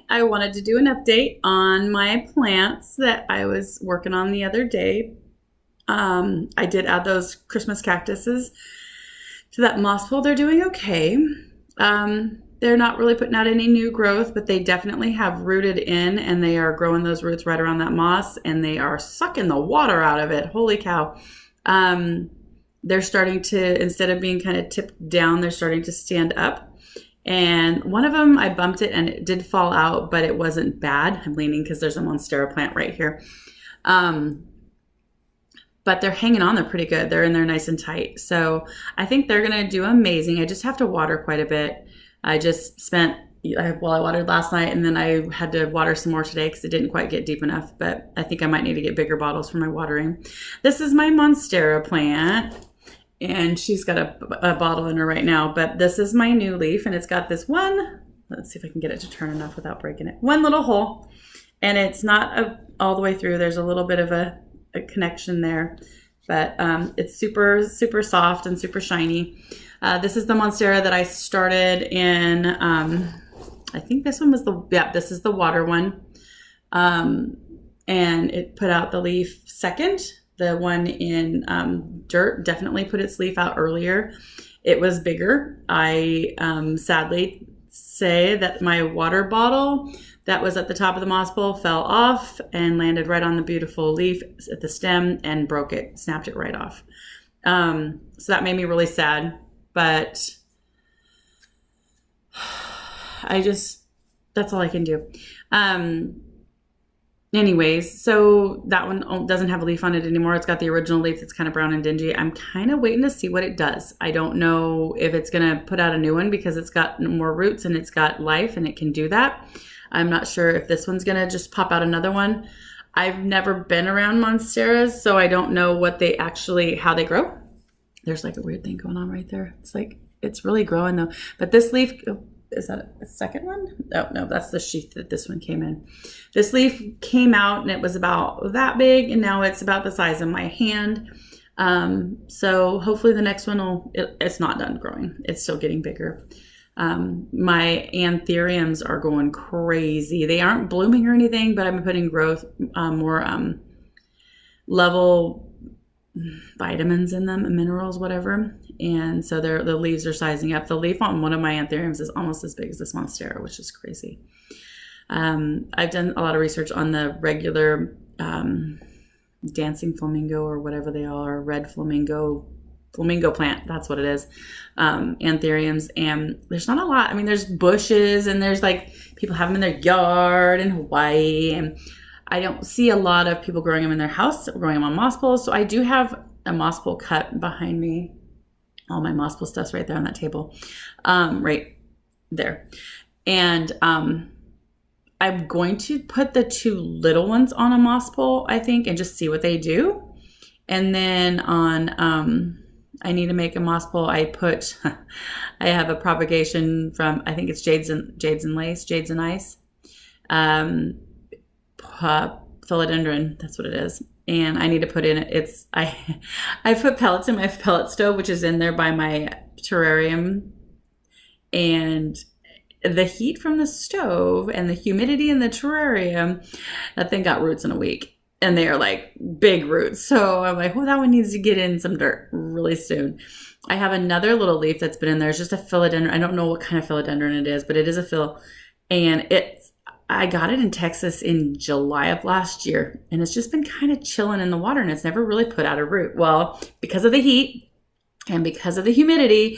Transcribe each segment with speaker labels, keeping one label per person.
Speaker 1: I wanted to do an update on my plants that I was working on the other day. I did add those Christmas cactuses to that moss pool. They're doing okay. They're not really putting out any new growth, but they definitely have rooted in, and they are growing those roots right around that moss, and they are sucking the water out of it. Holy cow. They're starting to, instead of being kind of tipped down, they're starting to stand up. And one of them, I bumped it and it did fall out, but it wasn't bad. I'm leaning because there's a Monstera plant right here. But they're hanging on there pretty good. They're in there nice and tight. So I think they're going to do amazing. I just have to water quite a bit. I watered last night, and then I had to water some more today because it didn't quite get deep enough. But I think I might need to get bigger bottles for my watering. This is my Monstera plant. And she's got a bottle in her right now, but this is my new leaf, and it's got this one, let's see if I can get it to turn enough without breaking it, one little hole, and it's not all the way through. There's a little bit of a connection there, but it's super, super soft and super shiny. This is the Monstera that I started in, I think this one was this is the water one, and it put out the leaf second. The one in dirt definitely put its leaf out earlier. It was bigger. I sadly say that my water bottle that was at the top of the moss bowl fell off and landed right on the beautiful leaf at the stem and broke it, snapped it right off. So that made me really sad, but that's all I can do. Anyways, so that one doesn't have a leaf on it anymore. It's got the original leaf that's kind of brown and dingy. I'm kind of waiting to see what it does. I don't know if it's going to put out a new one because it's got more roots and it's got life and it can do that. I'm not sure if this one's going to just pop out another one. I've never been around Monsteras, so I don't know how they grow. There's like a weird thing going on right there. It's really growing though. But this leaf... is that a second one? Oh, no, that's the sheath that this one came in. This leaf came out and it was about that big, and now it's about the size of my hand. So hopefully the next one it's not done growing. It's still getting bigger. My anthuriums are going crazy. They aren't blooming or anything, but I'm putting more level vitamins in them, minerals, whatever. And so the leaves are sizing up. The leaf on one of my anthuriums is almost as big as this Monstera, which is crazy. I've done a lot of research on the regular dancing flamingo or whatever they are, red flamingo plant. That's what it is. Anthuriums. And there's not a lot. I mean, there's bushes and there's like people have them in their yard in Hawaii. And I don't see a lot of people growing them in their house, growing them on moss pools. So I do have a moss pool cut behind me. All my moss pool stuff's right there on that table, right there. And I'm going to put the two little ones on a moss pole, I think, and just see what they do. And then I need to make a moss pole. I have a propagation from, I think it's Jades and Ice. Philodendron, that's what it is. And I need to put in I put pellets in my pellet stove, which is in there by my terrarium. And the heat from the stove and the humidity in the terrarium, that thing got roots in a week. And they are like big roots. So I'm like, well, that one needs to get in some dirt really soon. I have another little leaf that's been in there. It's just a philodendron. I don't know what kind of philodendron it is, but it is a phil. And I got it in Texas in July of last year, and it's just been kind of chilling in the water, and it's never really put out a root. Well, because of the heat and because of the humidity,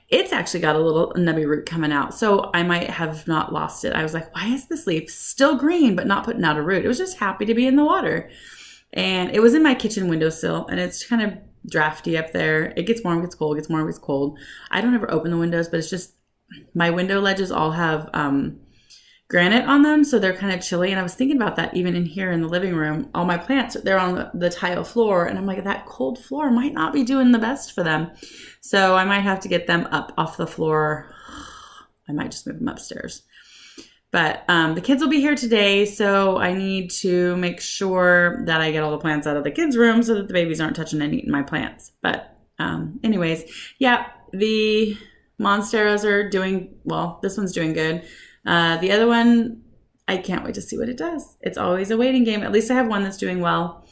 Speaker 1: it's actually got a little nubby root coming out. So I might have not lost it. I was like, why is this leaf still green but not putting out a root? It was just happy to be in the water. And it was in my kitchen windowsill, and it's kind of drafty up there. It gets warm, gets cold, gets warm, gets cold. I don't ever open the windows, but it's just my window ledges all have granite on them, so they're kind of chilly. And I was thinking about that even in here in the living room. All my plants, they're on the tile floor, and I'm like, that cold floor might not be doing the best for them. So I might have to get them up off the floor. I might just move them upstairs. But the kids will be here today, so I need to make sure that I get all the plants out of the kids' room so that the babies aren't touching and eating my plants. But anyways, yeah, the Monsteras are doing, well, this one's doing good. The other one I can't wait to see what it does. It's always a waiting game. At least I have one that's doing well.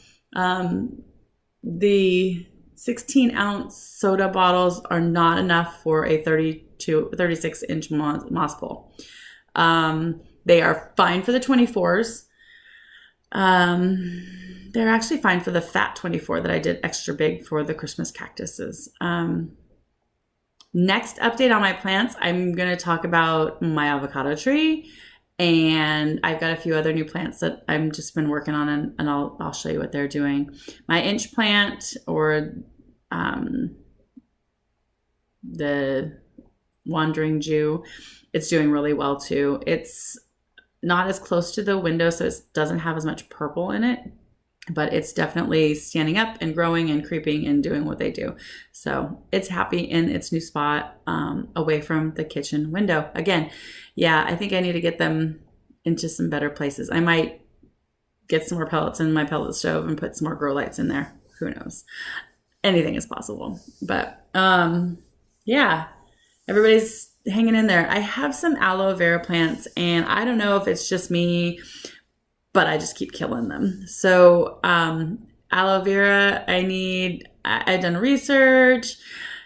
Speaker 1: The 16-ounce soda bottles are not enough for a 36-inch moss pole. They are fine for the 24s. They're actually fine for the fat 24 that I did extra big for the Christmas cactuses. Next update on my plants, I'm going to talk about my avocado tree, and I've got a few other new plants that I've just been working on, and I'll show you what they're doing. My inch plant, or the wandering Jew, it's doing really well too. It's not as close to the window, so it doesn't have as much purple in it, but it's definitely standing up and growing and creeping and doing what they do. So it's happy in its new spot, away from the kitchen window. Again, yeah, I think I need to get them into some better places. I might get some more pellets in my pellet stove and put some more grow lights in there. Who knows? Anything is possible. But yeah, everybody's hanging in there. I have some aloe vera plants, and I don't know if it's just me, but I just keep killing them. So aloe vera, I've done research.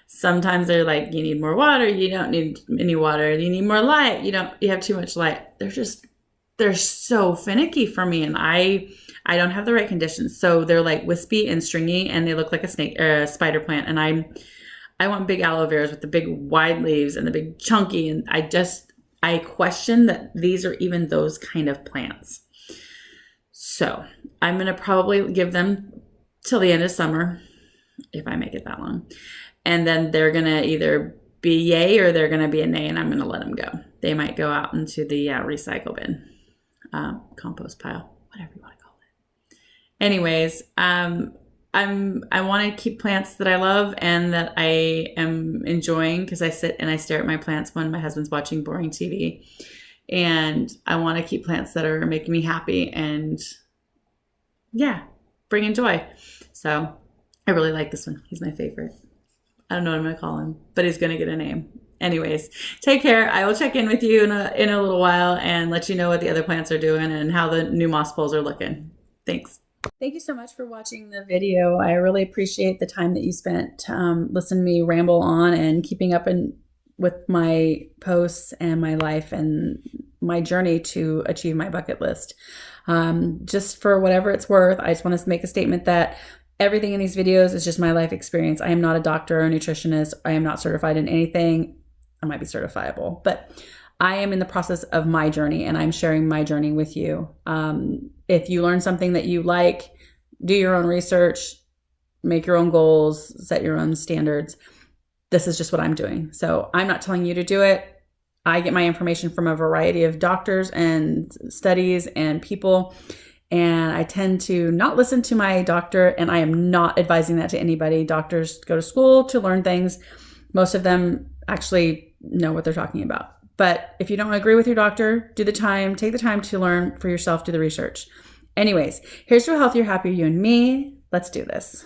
Speaker 1: Sometimes they're like, you need more water. You don't need any water. You need more light. You have too much light. They're so finicky for me, and I don't have the right conditions. So they're like wispy and stringy, and they look like a snake or a spider plant. And I want big aloe veras with the big wide leaves and the big chunky. And I question that these are even those kind of plants. So I'm going to probably give them till the end of summer, if I make it that long. And then they're going to either be yay or they're going to be a nay, and I'm going to let them go. They might go out into the recycle bin, compost pile, whatever you want to call it. Anyways, I want to keep plants that I love and that I am enjoying, because I sit and I stare at my plants when my husband's watching boring TV. And I want to keep plants that are making me happy and, yeah, bringing joy. So I really like this one. He's my favorite. I don't know what I'm going to call him, but he's going to get a name. Anyways, take care. I will check in with you in a little while and let you know what the other plants are doing and how the new moss poles are looking. Thanks. Thank you so much for watching the video. I really appreciate the time that you spent listening to me ramble on and keeping up with my posts and my life and my journey to achieve my bucket list. Just for whatever it's worth, I just want to make a statement that everything in these videos is just my life experience. I am not a doctor or a nutritionist. I am not certified in anything. I might be certifiable, but I am in the process of my journey, and I'm sharing my journey with you. If you learn something that you like, do your own research, make your own goals, set your own standards. This is just what I'm doing. So I'm not telling you to do it. I get my information from a variety of doctors and studies and people, and I tend to not listen to my doctor, and I am not advising that to anybody. Doctors go to school to learn things. Most of them actually know what they're talking about. But if you don't agree with your doctor, take the time to learn for yourself, do the research. Anyways, here's to a healthier, happier you and me. Let's do this.